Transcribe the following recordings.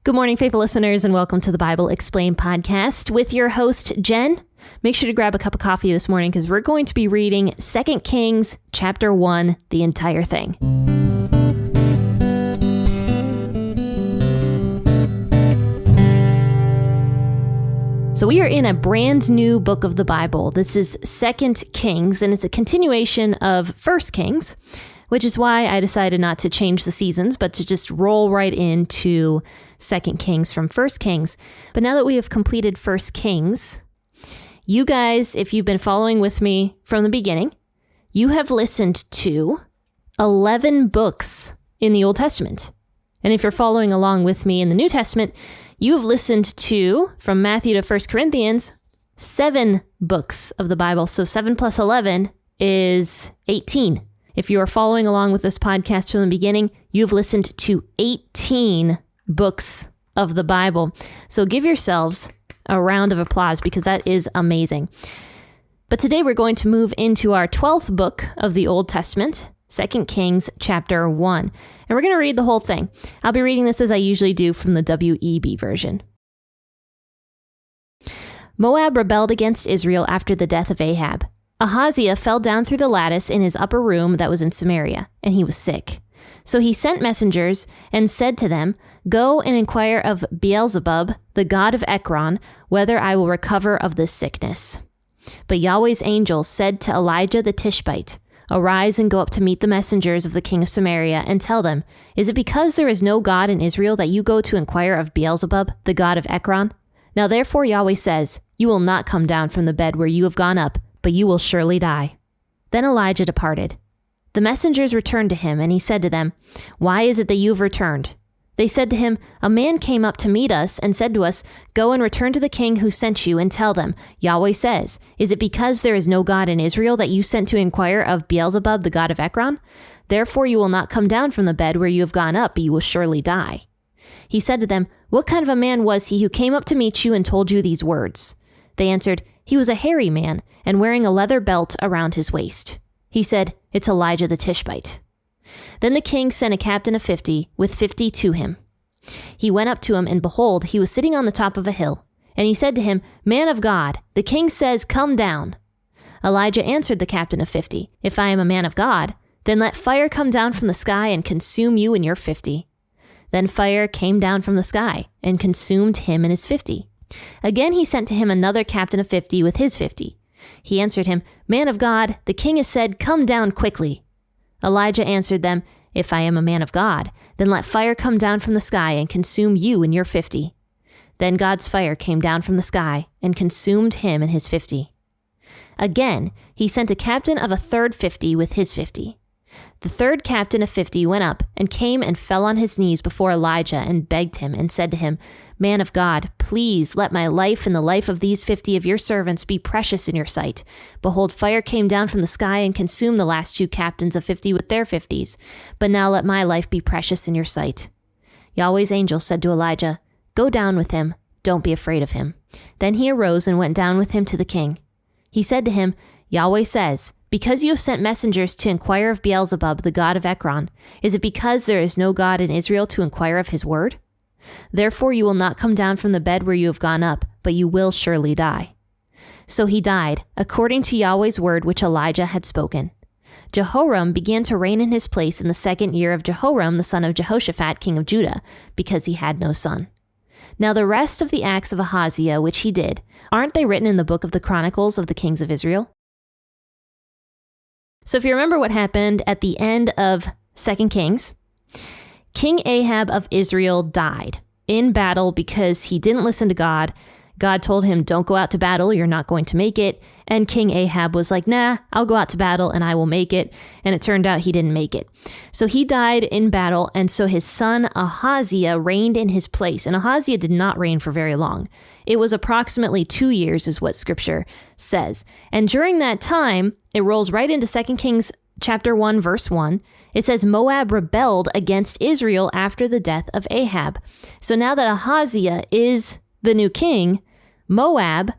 Good morning, faithful listeners, and welcome to the Bible Explained podcast with your host, Jen. Make sure to grab a cup of coffee this morning because we're going to be reading 2 Kings chapter 1, the entire thing. So we are in a brand new book of the Bible. This is 2 Kings, and it's a continuation of 1 Kings, which is why I decided not to change the seasons, but to just roll right into 2 Kings from 1 Kings. But now that we have completed 1 Kings, you guys, if you've been following with me from the beginning, you have listened to 11 books in the Old Testament. And if you're following along with me in the New Testament, you have listened to, from Matthew to 1 Corinthians, 7 books of the Bible. So 7 plus 11 is 18. If you are following along with this podcast from the beginning, you've listened to 18 books of the Bible. So give yourselves a round of applause because that is amazing. But today we're going to move into our 12th book of the Old Testament, 2 Kings chapter 1. And we're going to read the whole thing. I'll be reading this as I usually do from the WEB version. Moab rebelled against Israel after the death of Ahab. Ahaziah fell down through the lattice in his upper room that was in Samaria, and he was sick. So he sent messengers and said to them, "Go and inquire of Baalzebub, the god of Ekron, whether I will recover of this sickness." But Yahweh's angel said to Elijah the Tishbite, "Arise and go up to meet the messengers of the king of Samaria and tell them, is it because there is no God in Israel that you go to inquire of Baalzebub, the god of Ekron? Now therefore Yahweh says, you will not come down from the bed where you have gone up, but you will surely die." Then Elijah departed. The messengers returned to him, and he said to them, "Why is it that you have returned?" They said to him, "A man came up to meet us and said to us, 'Go and return to the king who sent you and tell them, Yahweh says, is it because there is no God in Israel that you sent to inquire of Baalzebub, the god of Ekron? Therefore you will not come down from the bed where you have gone up, but you will surely die.' He said to them, 'What kind of a man was he who came up to meet you and told you these words?' They answered, 'He was a hairy man and wearing a leather belt around his waist.' He said, 'It's Elijah the Tishbite.' Then the king sent a captain of 50 with 50 to him. He went up to him, and behold, he was sitting on the top of a hill. And he said to him, 'Man of God, the king says, come down.' Elijah answered the captain of 50, 'If I am a man of God, then let fire come down from the sky and consume you and your 50. Then fire came down from the sky and consumed him and his 50. Again he sent to him another captain of 50 with his 50. He answered him, 'Man of God, the king has said, come down quickly.' Elijah answered them, 'If I am a man of God, then let fire come down from the sky and consume you and your 50. Then God's fire came down from the sky and consumed him and his 50. Again, he sent a captain of a third 50 with his 50. The third captain of 50 went up and came and fell on his knees before Elijah and begged him and said to him, 'Man of God, please let my life and the life of these 50 of your servants be precious in your sight. Behold, fire came down from the sky and consumed the last 2 captains of 50 with their 50s. But now let my life be precious in your sight.' Yahweh's angel said to Elijah, 'Go down with him. Don't be afraid of him.' Then he arose and went down with him to the king. He said to him, 'Yahweh says, because you have sent messengers to inquire of Baalzebub, the god of Ekron, is it because there is no God in Israel to inquire of his word? Therefore you will not come down from the bed where you have gone up, but you will surely die.' So he died, according to Yahweh's word which Elijah had spoken. Jehoram began to reign in his place in the 2nd year of Jehoram, the son of Jehoshaphat, king of Judah, because he had no son. Now the rest of the acts of Ahaziah which he did, aren't they written in the book of the Chronicles of the kings of Israel?" So if you remember what happened at the end of 2 Kings, King Ahab of Israel died in battle because he didn't listen to God. God told him, don't go out to battle, you're not going to make it. And King Ahab was like, nah, I'll go out to battle and I will make it. And it turned out he didn't make it. So he died in battle. And so his son Ahaziah reigned in his place. And Ahaziah did not reign for very long. It was approximately 2 years is what scripture says. And during that time, it rolls right into 2 Kings chapter 1, verse 1. It says, Moab rebelled against Israel after the death of Ahab. So now that Ahaziah is the new king, Moab,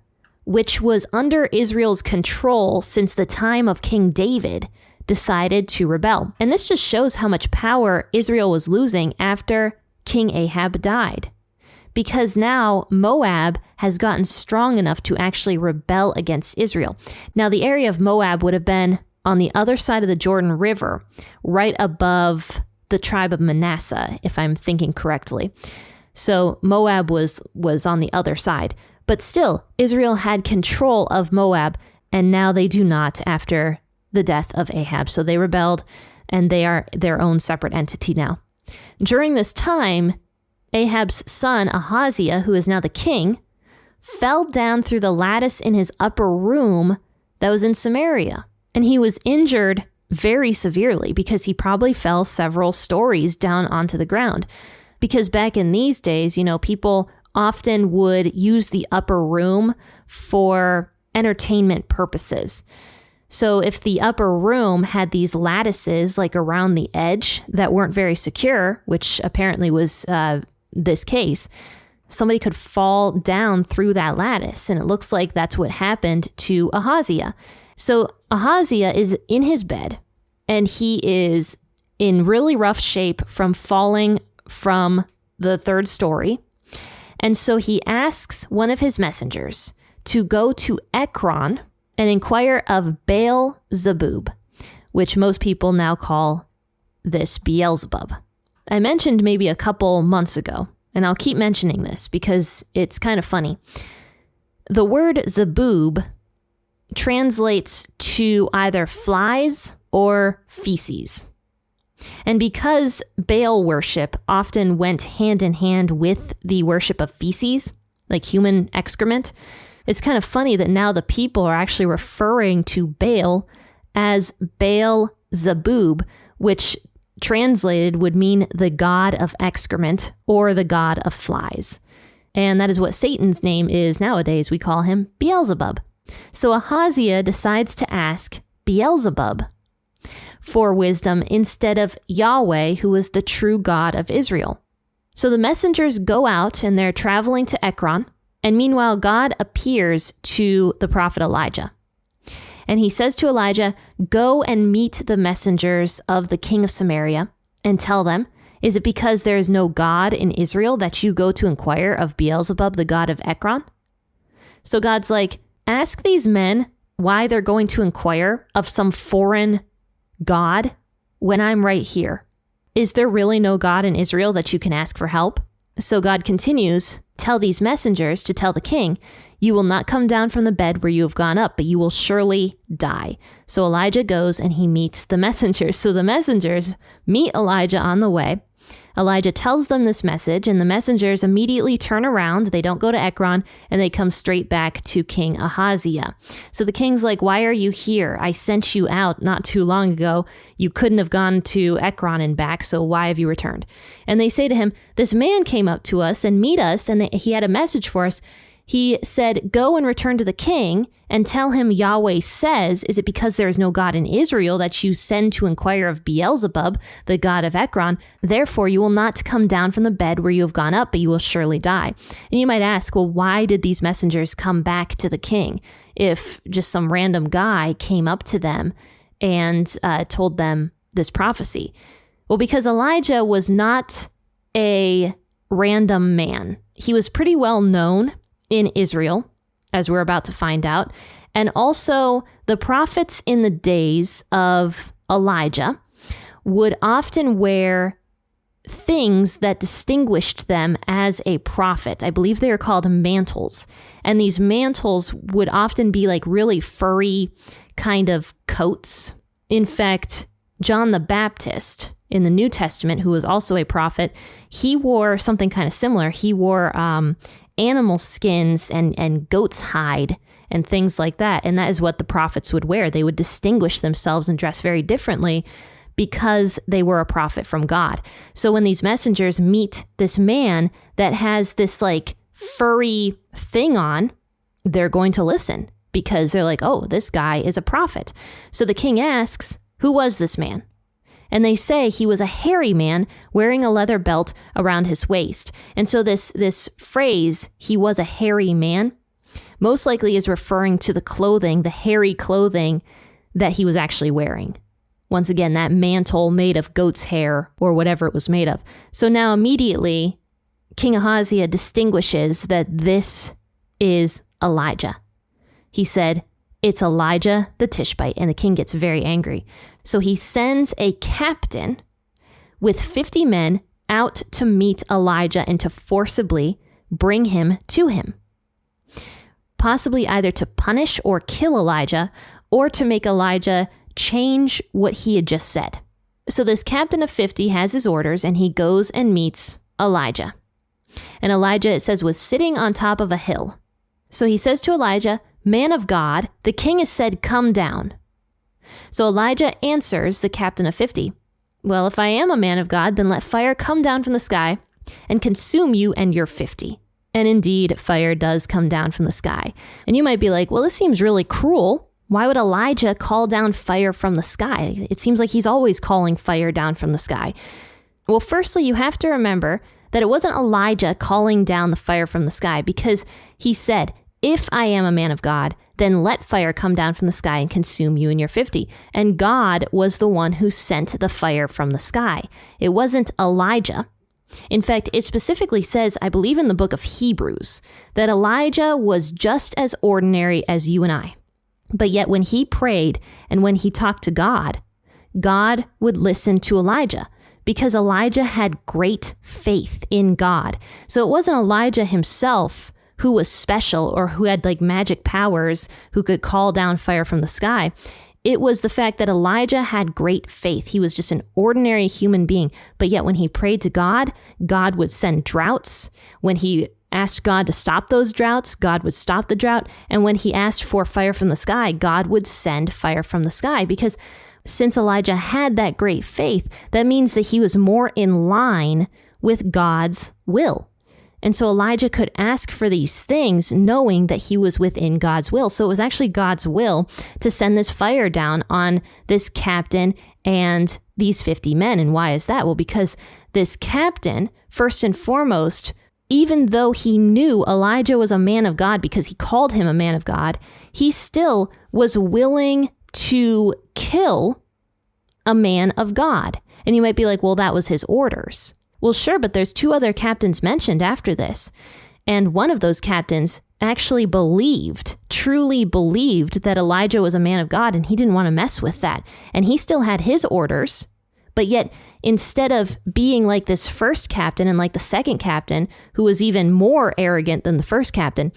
which was under Israel's control since the time of King David, decided to rebel. And this just shows how much power Israel was losing after King Ahab died. because now Moab has gotten strong enough to actually rebel against Israel. Now, the area of Moab would have been on the other side of the Jordan River, right above the tribe of Manasseh, if I'm thinking correctly. So Moab was on the other side. But still, Israel had control of Moab, and now they do not after the death of Ahab. So they rebelled, and they are their own separate entity now. During this time, Ahab's son, Ahaziah, who is now the king, fell down through the lattice in his upper room that was in Samaria. And he was injured very severely because he probably fell several stories down onto the ground. Because back in these days, people often would use the upper room for entertainment purposes. So if the upper room had these lattices like around the edge that weren't very secure, which apparently was this case, somebody could fall down through that lattice. And it looks like that's what happened to Ahaziah. So Ahaziah is in his bed, and he is in really rough shape from falling from the third story. And so he asks one of his messengers to go to Ekron and inquire of Baalzebub, which most people now call this Beelzebub. I mentioned maybe a couple months ago, and I'll keep mentioning this because it's kind of funny. The word Zebub translates to either flies or feces. And because Baal worship often went hand in hand with the worship of feces, like human excrement, it's kind of funny that now the people are actually referring to Baal as Baalzebub, which translated would mean the god of excrement or the god of flies. And that is what Satan's name is nowadays. We call him Beelzebub. So Ahaziah decides to ask Beelzebub for wisdom instead of Yahweh, who is the true God of Israel. So the messengers go out and they're traveling to Ekron. And meanwhile, God appears to the prophet Elijah. And he says to Elijah, go and meet the messengers of the king of Samaria and tell them, is it because there is no God in Israel that you go to inquire of Beelzebub, the god of Ekron? So God's like, ask these men why they're going to inquire of some foreign God when I'm right here. Is there really no God in Israel that you can ask for help? So God continues, tell these messengers to tell the king, you will not come down from the bed where you have gone up, but you will surely die. So Elijah goes and he meets the messengers. So the messengers meet Elijah on the way. Elijah tells them this message, and the messengers immediately turn around. They don't go to Ekron, and they come straight back to King Ahaziah. So the king's like, why are you here? I sent you out not too long ago. You couldn't have gone to Ekron and back, so why have you returned? And they say to him, this man came up to us and meet us, and he had a message for us. He said, go and return to the king and tell him Yahweh says, is it because there is no God in Israel that you send to inquire of Beelzebub, the god of Ekron? Therefore, you will not come down from the bed where you have gone up, but you will surely die. And you might ask, well, why did these messengers come back to the king if just some random guy came up to them and told them this prophecy? Well, because Elijah was not a random man. He was pretty well known in Israel, as we're about to find out. And also, the prophets in the days of Elijah would often wear things that distinguished them as a prophet. I believe they are called mantles. And these mantles would often be like really furry kind of coats. In fact, John the Baptist in the New Testament, who was also a prophet, he wore something kind of similar. He wore animal skins and goat's hide and things like that. And that is what the prophets would wear. They would distinguish themselves and dress very differently because they were a prophet from God. So when these messengers meet this man that has this like furry thing on, they're going to listen because they're like, oh, this guy is a prophet. So the king asks, who was this man? And they say he was a hairy man wearing a leather belt around his waist. And so this phrase, he was a hairy man, most likely is referring to the clothing, the hairy clothing that he was actually wearing. Once again, that mantle made of goat's hair or whatever it was made of. So now immediately King Ahaziah distinguishes that this is Elijah. He said, "It's Elijah the Tishbite," and the king gets very angry. So he sends a captain with 50 men out to meet Elijah and to forcibly bring him to him, possibly either to punish or kill Elijah or to make Elijah change what he had just said. So this captain of 50 has his orders, and he goes and meets Elijah. And Elijah, it says, was sitting on top of a hill. So he says to Elijah, "Man of God, the king has said, come down." So Elijah answers the captain of 50, "Well, if I am a man of God, then let fire come down from the sky and consume you and your 50. And indeed, fire does come down from the sky. And you might be like, well, this seems really cruel. Why would Elijah call down fire from the sky? It seems like he's always calling fire down from the sky. Well, firstly, you have to remember that it wasn't Elijah calling down the fire from the sky, because he said, "If I am a man of God, then let fire come down from the sky and consume you and your 50. And God was the one who sent the fire from the sky. It wasn't Elijah. In fact, it specifically says, I believe in the book of Hebrews, that Elijah was just as ordinary as you and I. But yet when he prayed and when he talked to God, God would listen to Elijah, because Elijah had great faith in God. So it wasn't Elijah himself who was special or who had like magic powers, who could call down fire from the sky. It was the fact that Elijah had great faith. He was just an ordinary human being. But yet when he prayed to God, God would send droughts. When he asked God to stop those droughts, God would stop the drought. And when he asked for fire from the sky, God would send fire from the sky. Because since Elijah had that great faith, that means that he was more in line with God's will. And so Elijah could ask for these things knowing that he was within God's will. So it was actually God's will to send this fire down on this captain and these 50 men. And why is that? Well, because this captain, first and foremost, even though he knew Elijah was a man of God because he called him a man of God, he still was willing to kill a man of God. And you might be like, well, that was his orders. Well, sure, but there's 2 other captains mentioned after this. And one of those captains actually truly believed that Elijah was a man of God, and he didn't want to mess with that. And he still had his orders. But yet, instead of being like this first captain and like the second captain, who was even more arrogant than the first captain,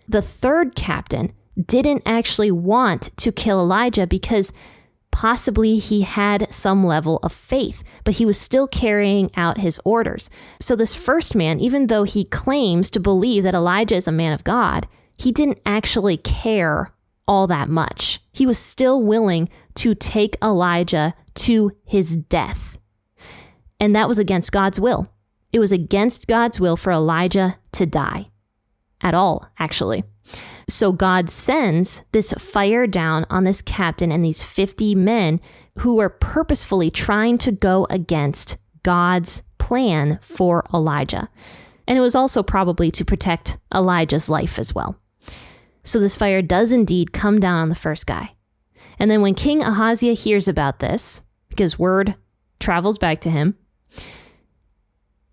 the third captain didn't actually want to kill Elijah because possibly he had some level of faith, but he was still carrying out his orders. So this first man, even though he claims to believe that Elijah is a man of God, he didn't actually care all that much. He was still willing to take Elijah to his death. And that was against God's will. It was against God's will for Elijah to die at all, actually. So God sends this fire down on this captain and these 50 men who were purposefully trying to go against God's plan for Elijah. And it was also probably to protect Elijah's life as well. So this fire does indeed come down on the first guy. And then when King Ahaziah hears about this, because word travels back to him,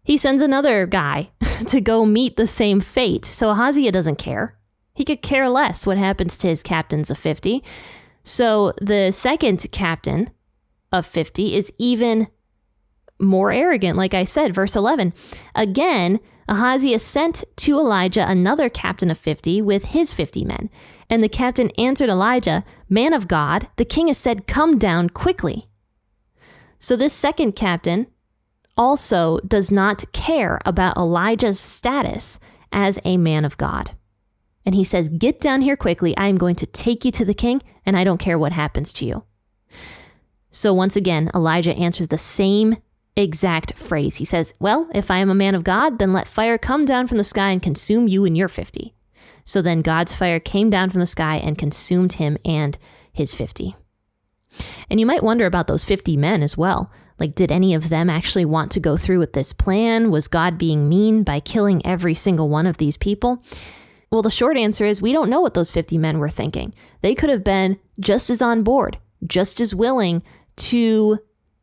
he sends another guy to go meet the same fate. So Ahaziah doesn't care. He could care less what happens to his captains of 50. So the second captain of 50 is even more arrogant. Like I said, verse 11, again, Ahaziah sent to Elijah another captain of 50 with his 50 men. And the captain answered Elijah, "Man of God, the king has said, come down quickly." So this second captain also does not care about Elijah's status as a man of God. And he says, "Get down here quickly. I am going to take you to the king, and I don't care what happens to you." So once again, Elijah answers the same exact phrase. He says, "Well, if I am a man of God, then let fire come down from the sky and consume you and your 50. So then God's fire came down from the sky and consumed him and his 50. And you might wonder about those 50 men as well. Like, did any of them actually want to go through with this plan? Was God being mean by killing every single one of these people? Well, the short answer is we don't know what those 50 men were thinking. They could have been just as on board, just as willing to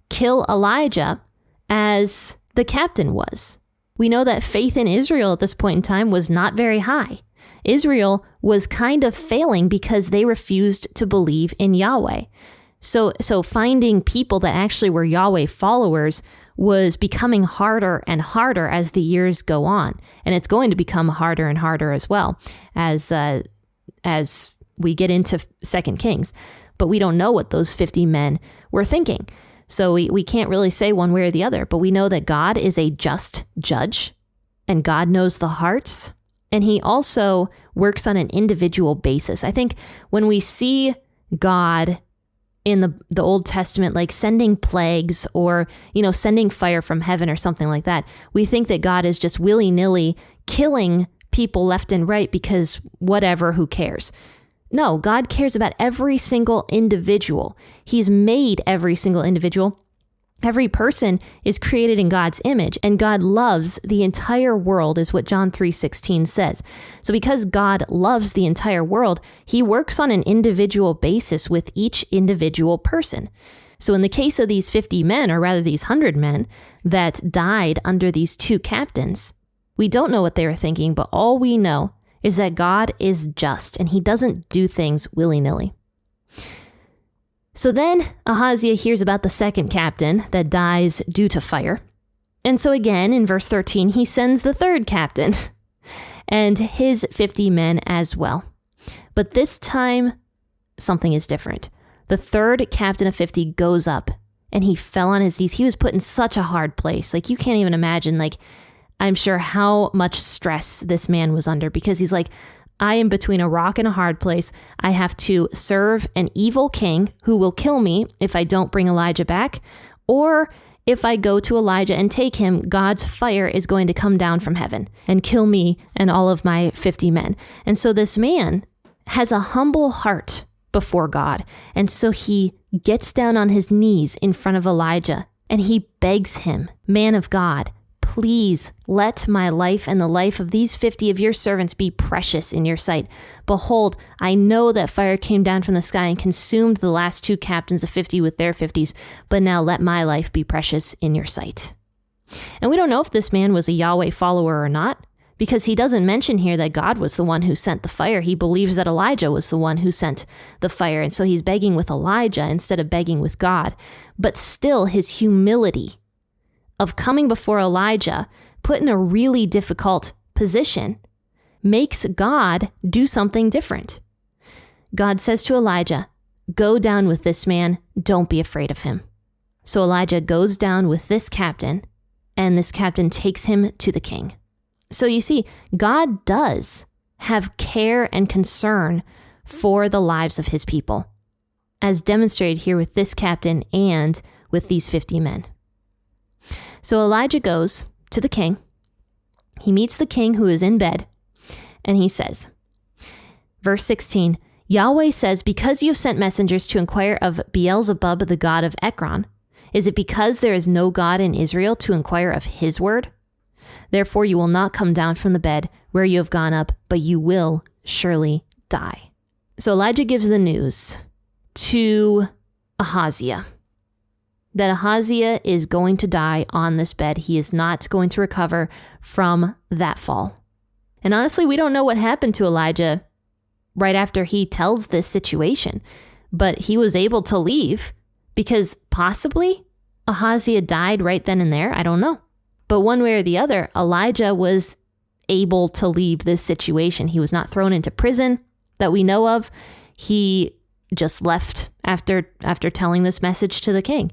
kill Elijah as the captain was. We know that faith in Israel at this point in time was not very high. Israel was kind of failing because they refused to believe in Yahweh. So finding people that actually were Yahweh followers was becoming harder and harder as the years go on. And it's going to become harder and harder as well as we get into 2 Kings. But we don't know what those 50 men were thinking. So we can't really say one way or the other. But we know that God is a just judge and God knows the hearts. And he also works on an individual basis. I think when we see God in the Old Testament, like sending plagues or, sending fire from heaven or something like that, we think that God is just willy-nilly killing people left and right because whatever, who cares? No, God cares about every single individual. He's made every single individual. Every person is created in God's image, and God loves the entire world, is what John 3:16 says. So because God loves the entire world, he works on an individual basis with each individual person. So in the case of these 50 men, or rather these 100 men that died under these two captains, we don't know what they were thinking, but all we know is that God is just, and he doesn't do things willy-nilly. So then Ahaziah hears about the second captain that dies due to fire. And so again, in verse 13, he sends the third captain and his 50 men as well. But this time, something is different. The third captain of 50 goes up and he fell on his knees. He was put in such a hard place. Like, you can't even imagine, I'm sure how much stress this man was under, because he's like, I am between a rock and a hard place. I have to serve an evil king who will kill me if I don't bring Elijah back. Or if I go to Elijah and take him, God's fire is going to come down from heaven and kill me and all of my 50 men. And so this man has a humble heart before God. And so he gets down on his knees in front of Elijah and he begs him, man of God, please let my life and the life of these 50 of your servants be precious in your sight. Behold, I know that fire came down from the sky and consumed the last two captains of 50 with their 50s, but now let my life be precious in your sight. And we don't know if this man was a Yahweh follower or not, because he doesn't mention here that God was the one who sent the fire. He believes that Elijah was the one who sent the fire, and so he's begging with Elijah instead of begging with God. But still, his humility of coming before Elijah, put in a really difficult position, makes God do something different. God says to Elijah, go down with this man, don't be afraid of him. So Elijah goes down with this captain, and this captain takes him to the king. So you see, God does have care and concern for the lives of his people, as demonstrated here with this captain and with these 50 men. So Elijah goes to the king. He meets the king who is in bed, and he says, verse 16, Yahweh says, because you have sent messengers to inquire of Baalzebub, the god of Ekron, is it because there is no God in Israel to inquire of his word? Therefore you will not come down from the bed where you have gone up, but you will surely die. So Elijah gives the news to Ahaziah, that Ahaziah is going to die on this bed. He is not going to recover from that fall. And honestly, we don't know what happened to Elijah right after he tells this situation, but he was able to leave because possibly Ahaziah died right then and there. I don't know. But one way or the other, Elijah was able to leave this situation. He was not thrown into prison that we know of. He just left after telling this message to the king.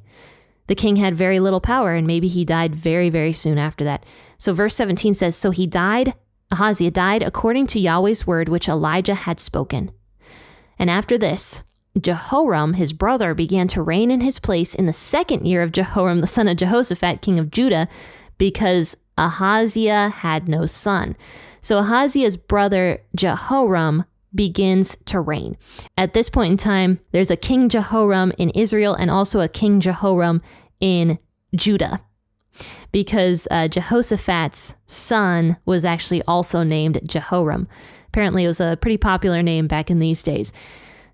The king had very little power, and maybe he died very, very soon after that. So verse 17 says, so Ahaziah died according to Yahweh's word, which Elijah had spoken. And after this, Jehoram, his brother, began to reign in his place in the second year of Jehoram, the son of Jehoshaphat, king of Judah, because Ahaziah had no son. So Ahaziah's brother, Jehoram, begins to reign. At this point in time, there's a King Jehoram in Israel and also a King Jehoram in Judah, because Jehoshaphat's son was actually also named Jehoram. Apparently it was a pretty popular name back in these days.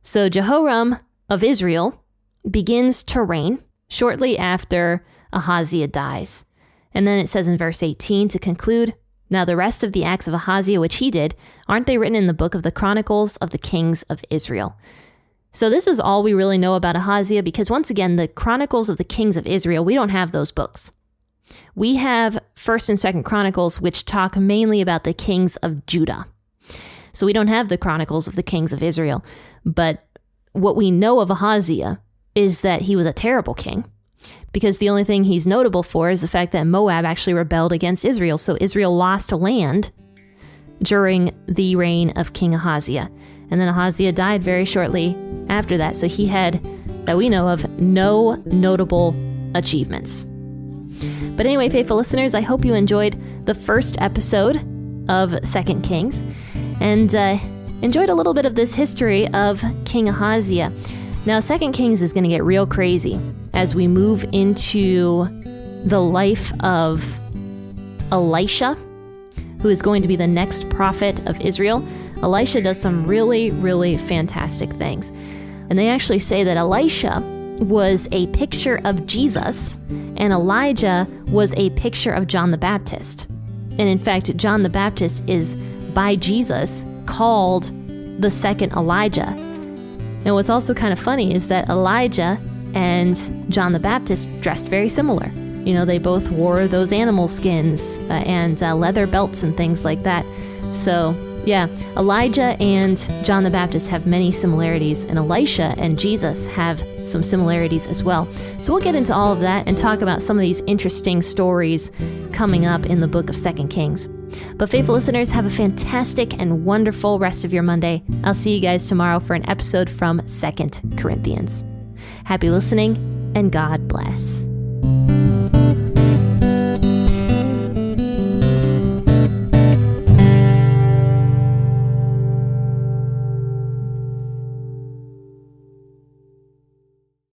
So Jehoram of Israel begins to reign shortly after Ahaziah dies. And then it says in verse 18 to conclude, "Now the rest of the acts of Ahaziah which he did, aren't they written in the book of the Chronicles of the Kings of Israel?" So this is all we really know about Ahaziah, because once again, the Chronicles of the Kings of Israel, we don't have those books. We have 1st and 2nd Chronicles, which talk mainly about the kings of Judah. So we don't have the Chronicles of the Kings of Israel. But what we know of Ahaziah is that he was a terrible king, because the only thing he's notable for is the fact that Moab actually rebelled against Israel. So Israel lost land during the reign of King Ahaziah. And then Ahaziah died very shortly after that. So he had, that we know of, no notable achievements. But anyway, faithful listeners, I hope you enjoyed the first episode of 2 Kings and enjoyed a little bit of this history of King Ahaziah. Now, 2 Kings is going to get real crazy as we move into the life of Elisha, who is going to be the next prophet of Israel. Elisha does some really, really fantastic things. And they actually say that Elisha was a picture of Jesus, and Elijah was a picture of John the Baptist. And in fact, John the Baptist is, by Jesus, called the second Elijah. And what's also kind of funny is that Elijah and John the Baptist dressed very similar. You know, they both wore those animal skins and leather belts and things like that. So, yeah, Elijah and John the Baptist have many similarities, and Elisha and Jesus have some similarities as well. So we'll get into all of that and talk about some of these interesting stories coming up in the book of 2 Kings. But faithful listeners, have a fantastic and wonderful rest of your Monday. I'll see you guys tomorrow for an episode from 2 Corinthians. Happy listening, and God bless.